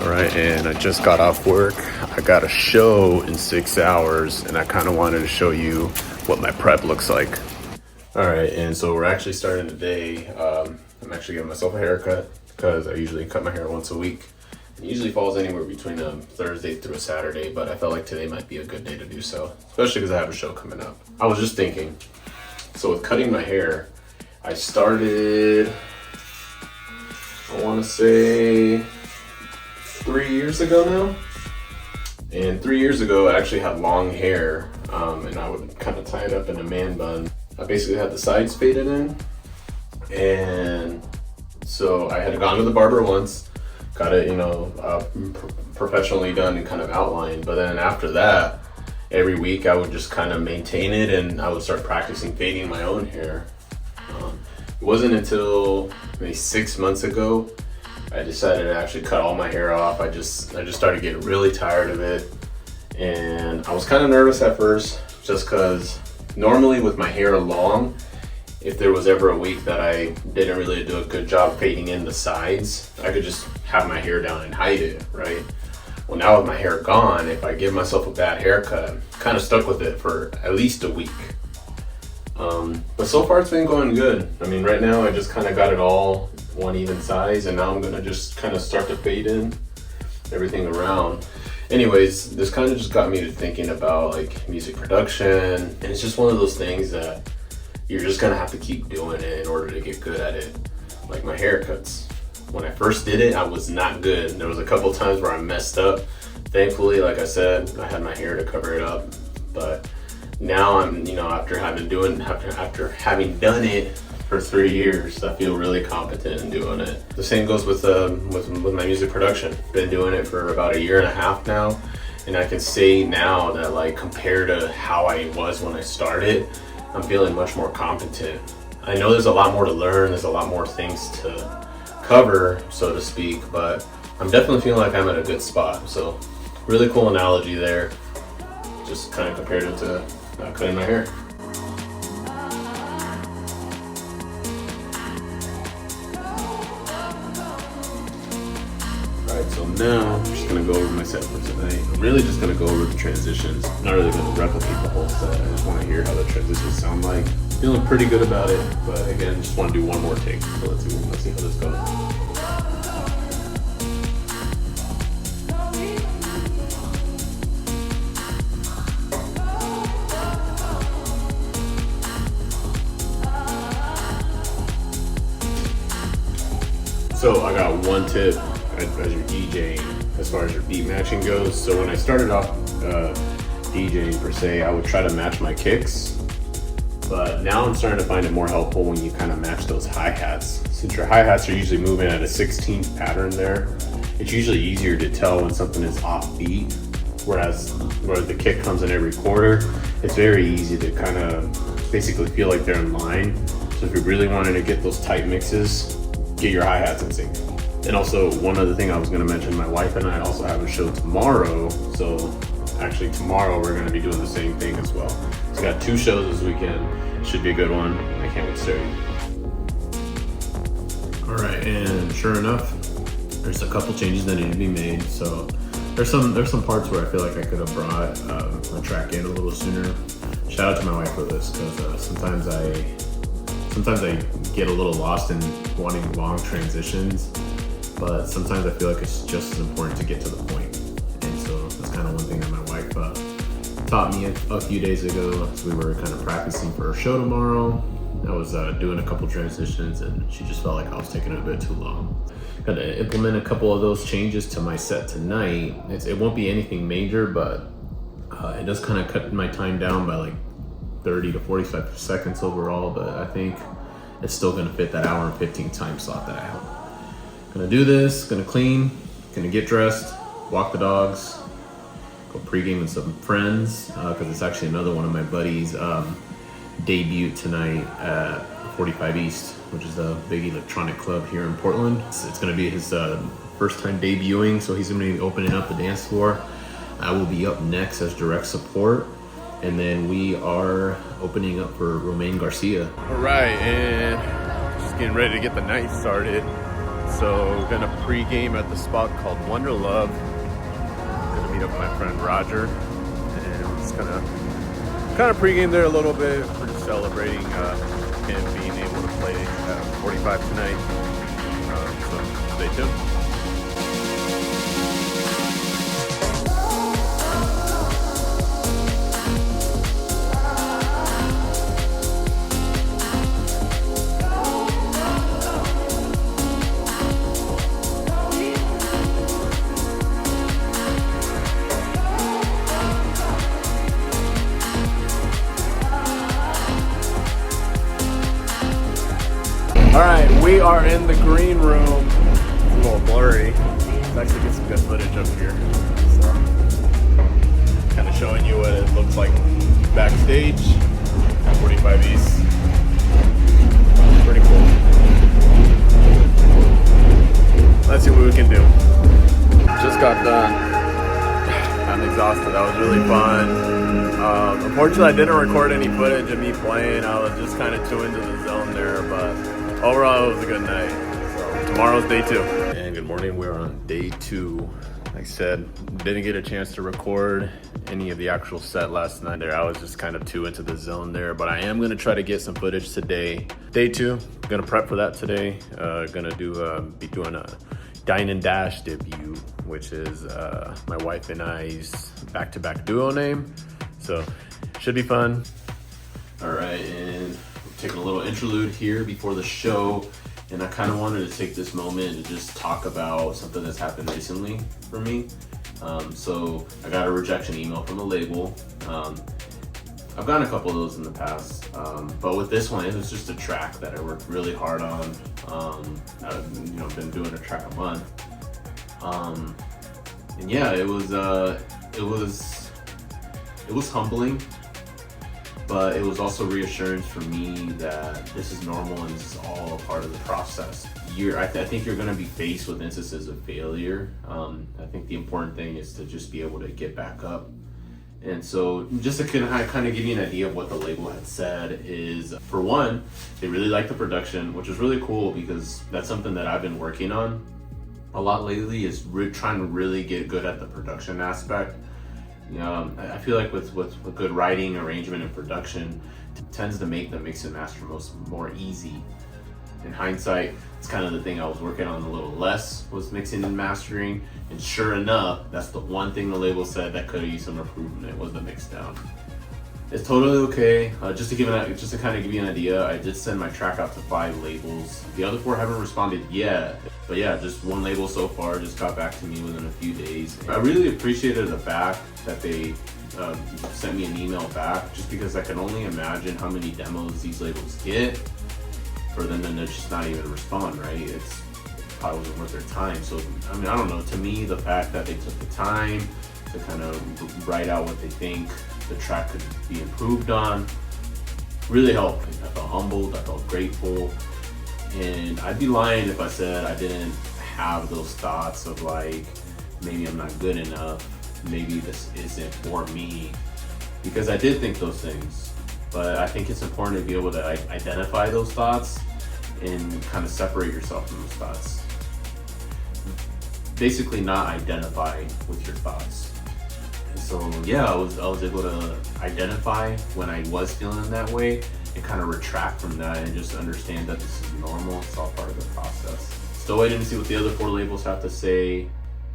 All right, and I just got off work. I got a show in 6 hours, and I kind of wanted to show you what my prep looks like. All right, and so we're actually starting today. I'm actually getting myself a haircut because I usually cut my hair once a week. It usually falls anywhere between a Thursday through a Saturday, but I felt like today might be a good day to do so, especially because I have a show coming up. I was just thinking, so with cutting my hair, I started, I want to say 3 years ago now. And 3 years ago, I actually had long hair, and I would kind of tie it up in a man bun. I basically had the sides faded in, and so I had gone to the barber once, got it, professionally done and kind of outlined. But then after that, every week I would just kind of maintain it, and I would start practicing fading my own hair. It wasn't until maybe 6 months ago I decided to actually cut all my hair off. I just started getting really tired of it, and I was kind of nervous at first, just because normally with my hair long, if there was ever a week that I didn't really do a good job fading in the sides, I could just have my hair down and hide it, right? Well, now with my hair gone, if I give myself a bad haircut, I'm kind of stuck with it for at least a week. But so far it's been going good. I mean, right now I just kind of got it all one even size, and now I'm gonna just kind of start to fade in everything around. Anyways, this kind of just got me to thinking about like music production, and it's just one of those things that you're just gonna have to keep doing it in order to get good at it. Like my haircuts. When I first did it, I was not good. There was a couple times where I messed up. Thankfully, like I said, I had my hair to cover it up. But now I'm, after having done it for 3 years, I feel really competent in doing it. The same goes with my music production. Been doing it for about 1.5 years now, and I can say now that, like, compared to how I was when I started, I'm feeling much more competent. I know there's a lot more to learn. There's a lot more things to cover, so to speak, but I'm definitely feeling like I'm at a good spot. So really cool analogy there. Just kind of compared it to cutting my hair. Alright, so now I'm just gonna go over my set for tonight. I'm really just gonna go over the transitions. I'm not really gonna replicate the whole set. I just want to hear how the transitions sound like. Feeling pretty good about it, but again, just want to do one more take. So let's see how this goes. So I got one tip as you're DJing as far as your beat matching goes. So when I started off DJing per se, I would try to match my kicks, but now I'm starting to find it more helpful when you kind of match those hi-hats. Since your hi-hats are usually moving at a 16th pattern there, it's usually easier to tell when something is off beat, whereas where the kick comes in every quarter, it's very easy to kind of basically feel like they're in line. So if you're really wanting to get those tight mixes, get your hi-hats in sync. And also, one other thing I was going to mention, my wife and I also have a show tomorrow. So actually tomorrow we're going to be doing the same thing as well. So got 2 shows this weekend. Should be a good one. I can't wait to start. All right, and sure enough, there's a couple changes that need to be made. So there's some parts where I feel like I could have brought a track in a little sooner. Shout out to my wife for this, because sometimes I get a little lost in wanting long transitions, but sometimes I feel like it's just as important to get to the point. And so that's kind of one thing that my wife taught me a few days ago. So we were kind of practicing for a show tomorrow. I was doing a couple transitions, and she just felt like I was taking it a bit too long. Got to implement a couple of those changes to my set tonight. It won't be anything major, but it does kind of cut my time down by like 30 to 45 seconds overall, but I think it's still gonna fit that 1 hour and 15 time slot that I have. Gonna do this, gonna clean, gonna get dressed, walk the dogs, go pregame with some friends, because it's actually another one of my buddies' debut tonight at 45 East, which is a big electronic club here in Portland. It's gonna be his first time debuting, so he's gonna be opening up the dance floor. I will be up next as direct support. And then we are opening up for Romain Garcia. All right, and just getting ready to get the night started. So we're gonna pre-game at the spot called Wonder Love. Gonna meet up with my friend Roger, and we're just gonna kind of pre-game there a little bit. We're just celebrating him being able to play 45 tonight. So stay tuned. All right, we are in the green room. It's a little blurry. Let's actually get some good footage up here. So, kind of showing you what it looks like backstage at 45 East. Pretty cool. Let's see what we can do. Just got done. I'm exhausted. That was really fun. Unfortunately, I didn't record any footage of me playing. I was just kind of too into the zone there, but overall, it was a good night. So tomorrow's day 2. And good morning. We're on day 2. Like I said, didn't get a chance to record any of the actual set last night there. I was just kind of too into the zone there, but I am gonna try to get some footage today. Day 2, gonna prep for that today. Gonna be doing a Dine&Dash debut, which is my wife and I's back-to-back duo name. So should be fun. All right, and taking a little interlude here before the show, and I kind of wanted to take this moment to just talk about something that's happened recently for me. So I got a rejection email from the label. I've gotten a couple of those in the past, but with this one, it was just a track that I worked really hard on. I've been doing a track a month, and yeah, it was humbling. But it was also reassurance for me that this is normal and this is all a part of the process. I think you're going to be faced with instances of failure. I think the important thing is to just be able to get back up. And so just to kind of give you an idea of what the label had said is, for one, they really like the production, which is really cool because that's something that I've been working on a lot lately, is trying to really get good at the production aspect. I feel like with good writing, arrangement, and production, tends to make the mix and master more easy. In hindsight, it's kind of the thing I was working on a little less, was mixing and mastering. And sure enough, that's the one thing the label said that could have used some improvement, was the mix down. It's totally okay. Just to kind of give you an idea, I did send my track out to 5 labels. The other 4 haven't responded yet. But yeah, just one label so far just got back to me within a few days. I really appreciated the fact that they sent me an email back, just because I can only imagine how many demos these labels get for them to just not even respond, right? It probably wasn't worth their time. So, I mean, I don't know. To me, the fact that they took the time to kind of write out what they think the track could be improved on really helped. I felt humbled, I felt grateful, and I'd be lying if I said I didn't have those thoughts of like, maybe I'm not good enough, maybe this isn't for me, because I did think those things. But I think it's important to be able to identify those thoughts and kind of separate yourself from those thoughts. Basically not identify with your thoughts. So yeah, I was able to identify when I was feeling that way and kind of retract from that and just understand that this is normal. It's all part of the process. Still waiting to see what the other 4 labels have to say.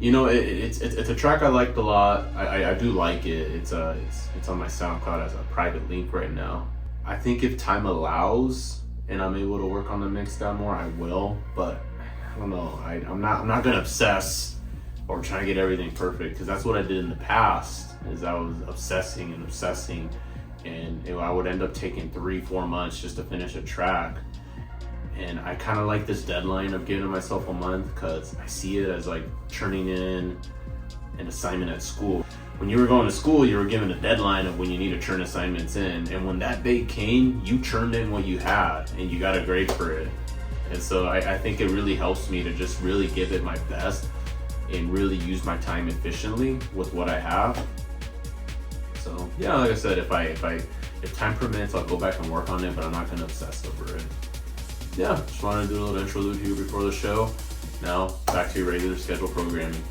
It's a track I liked a lot. I do like it. It's on my SoundCloud as a private link right now. I think if time allows and I'm able to work on the mix down more, I will. But I don't know. I'm not gonna obsess or try to get everything perfect, because that's what I did in the past. Is I was obsessing, and I would end up taking 3-4 months just to finish a track. And I kind of like this deadline of giving myself a month, because I see it as like turning in an assignment at school. When you were going to school, you were given a deadline of when you need to turn assignments in, and when that day came, you turned in what you had and you got a grade for it. And so I think it really helps me to just really give it my best and really use my time efficiently with what I have. So yeah, like I said, if time permits, I'll go back and work on it, but I'm not gonna obsess over it. Yeah, just wanted to do a little interlude here before the show. Now, back to your regular schedule programming.